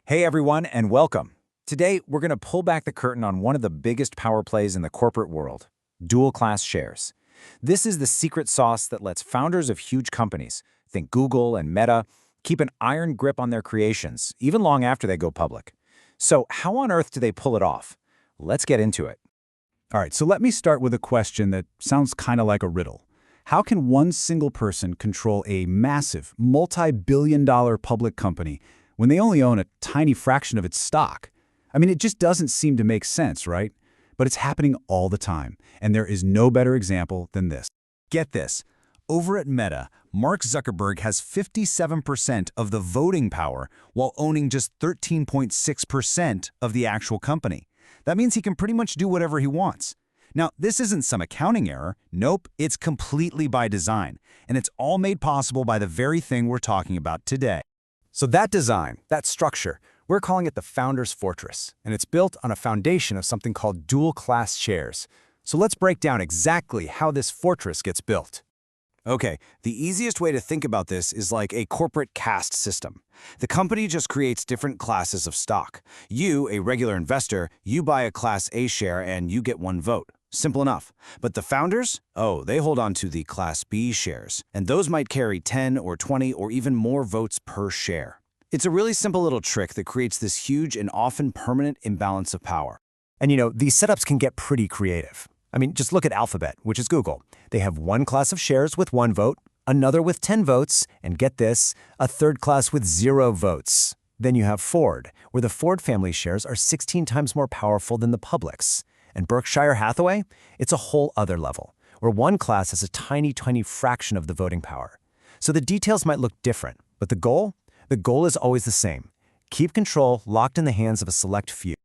Hey everyone, and welcome. Today, we're going to pull back the curtain on one of the biggest power plays in the corporate world, dual-class shares. This is the secret sauce that lets founders of huge companies, think Google and Meta, keep an iron grip on their creations, even long after they go public. So how on earth do they pull it off? Let's get into it. All right, so let me start with a question that sounds kind of like a riddle. How can one single person control a massive, multi-billion-dollar public company when they only own a tiny fraction of its stock? I mean, it just doesn't seem to make sense, right? But it's happening all the time, and there is no better example than this. Get this. Over at Meta, Mark Zuckerberg has 57% of the voting power while owning just 13.6% of the actual company. That means he can pretty much do whatever he wants. Now, this isn't some accounting error. Nope, it's completely by design, and it's all made possible by the very thing we're talking about today. So that design, that structure, we're calling it the Founder's Fortress, and it's built on a foundation of something called dual-class shares. So let's break down exactly how this fortress gets built. Okay, the easiest way to think about this is like a corporate caste system. The company just creates different classes of stock. You, a regular investor, you buy a Class A share and you get one vote. Simple enough. But the founders? Oh, they hold on to the Class B shares, and those might carry 10 or 20 or even more votes per share. It's a really simple little trick that creates this huge and often permanent imbalance of power. And these setups can get pretty creative. I mean, just look at Alphabet, which is Google. They have one class of shares with 1 vote, another with 10 votes, and get this, a third class with 0 votes. Then you have Ford, where the Ford family shares are 16 times more powerful than the public's. And Berkshire Hathaway, it's a whole other level, where one class has a tiny fraction of the voting power. So the details might look different, but the goal is always the same. Keep control locked in the hands of a select few.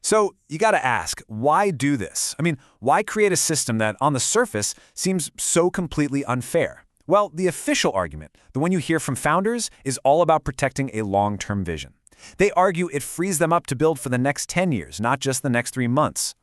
So you got to ask, why do this? I mean, why create a system that, on the surface, seems so completely unfair? Well, the official argument, the one you hear from founders, is all about protecting a long-term vision. They argue it frees them up to build for the next 10 years, not just the next 3 months.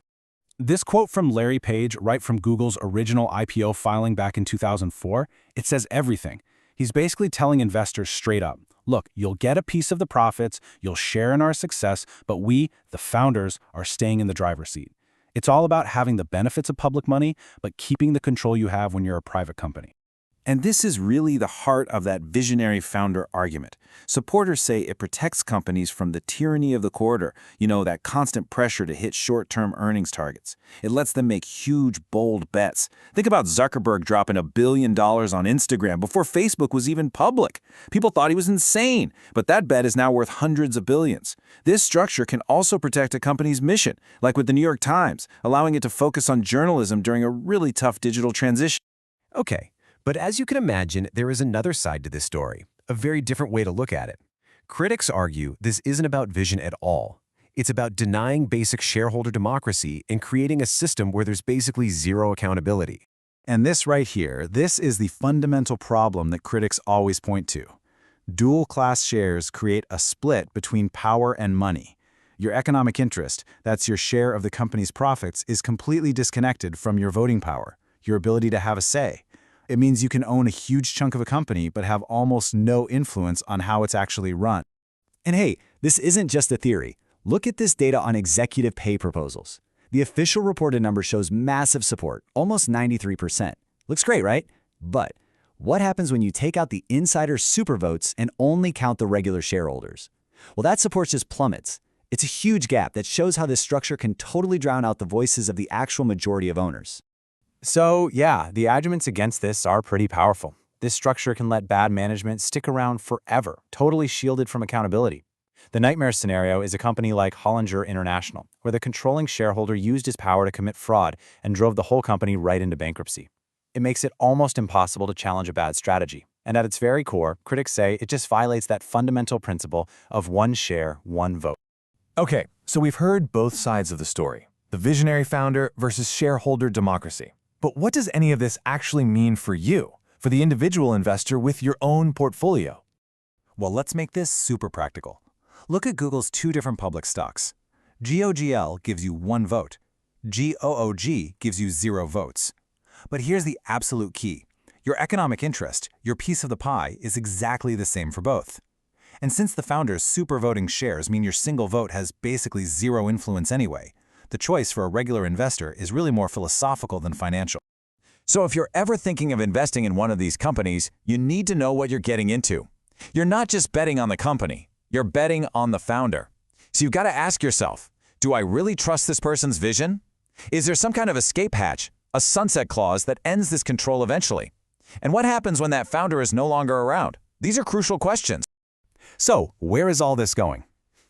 This quote from Larry Page, right from Google's original IPO filing back in 2004, it says everything. He's basically telling investors straight up, look, you'll get a piece of the profits, you'll share in our success, but we, the founders, are staying in the driver's seat. It's all about having the benefits of public money, but keeping the control you have when you're a private company. And this is really the heart of that visionary founder argument. Supporters say it protects companies from the tyranny of the quarter, that constant pressure to hit short-term earnings targets. It lets them make huge, bold bets. Think about Zuckerberg dropping $1 billion on Instagram before Facebook was even public. People thought he was insane, but that bet is now worth hundreds of billions. This structure can also protect a company's mission, like with the New York Times, allowing it to focus on journalism during a really tough digital transition. Okay. But as you can imagine, there is another side to this story, a very different way to look at it. Critics argue this isn't about vision at all. It's about denying basic shareholder democracy and creating a system where there's basically zero accountability. And this right here, this is the fundamental problem that critics always point to. Dual-class shares create a split between power and money. Your economic interest, that's your share of the company's profits, is completely disconnected from your voting power, your ability to have a say. It means you can own a huge chunk of a company but have almost no influence on how it's actually run. And hey, this isn't just a theory. Look at this data on executive pay proposals. The official reported number shows massive support, almost 93%. Looks great, right? But what happens when you take out the insider super votes and only count the regular shareholders? Well, that support just plummets. It's a huge gap that shows how this structure can totally drown out the voices of the actual majority of owners. So, yeah, the arguments against this are pretty powerful. This structure can let bad management stick around forever, totally shielded from accountability. The nightmare scenario is a company like Hollinger International, where the controlling shareholder used his power to commit fraud and drove the whole company right into bankruptcy. It makes it almost impossible to challenge a bad strategy. And at its very core, critics say it just violates that fundamental principle of one share, one vote. Okay, so we've heard both sides of the story, the visionary founder versus shareholder democracy. But what does any of this actually mean for you, for the individual investor with your own portfolio? Well, let's make this super practical. Look at Google's 2 different public stocks. GOGL gives you 1 vote. GOOG gives you 0 votes. But here's the absolute key. Your economic interest, your piece of the pie, is exactly the same for both. And since the founders' supervoting shares mean your single vote has basically zero influence anyway, the choice for a regular investor is really more philosophical than financial. So if you're ever thinking of investing in one of these companies, you need to know what you're getting into. You're not just betting on the company, you're betting on the founder. So you've got to ask yourself, do I really trust this person's vision? Is there some kind of escape hatch, a sunset clause that ends this control eventually? And what happens when that founder is no longer around? These are crucial questions. So, where is all this going?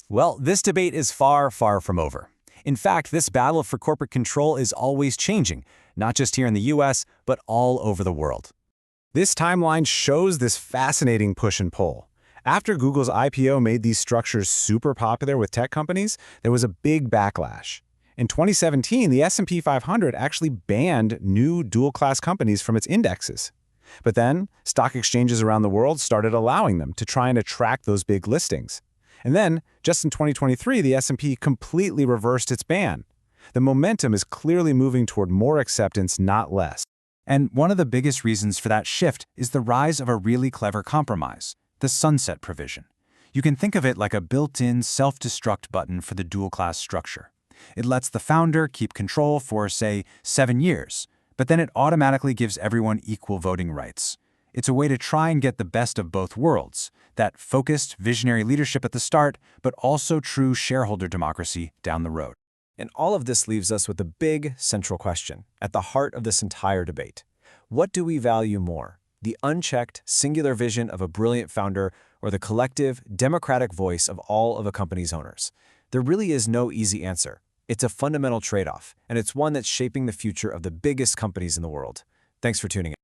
Well, this debate is far, far from over. In fact, this battle for corporate control is always changing, not just here in the US, but all over the world. This timeline shows this fascinating push and pull. After Google's IPO made these structures super popular with tech companies, there was a big backlash. In 2017, the S&P 500 actually banned new dual-class companies from its indexes. But then, stock exchanges around the world started allowing them to try and attract those big listings. And then, just in 2023, the S&P completely reversed its ban. The momentum is clearly moving toward more acceptance, not less. And one of the biggest reasons for that shift is the rise of a really clever compromise, the sunset provision. You can think of it like a built-in self-destruct button for the dual-class structure. It lets the founder keep control for, say, 7 years, but then it automatically gives everyone equal voting rights. It's a way to try and get the best of both worlds, that focused, visionary leadership at the start, but also true shareholder democracy down the road. And all of this leaves us with the big central question at the heart of this entire debate. What do we value more? The unchecked, singular vision of a brilliant founder or the collective, democratic voice of all of a company's owners? There really is no easy answer. It's a fundamental trade-off, and it's one that's shaping the future of the biggest companies in the world. Thanks for tuning in.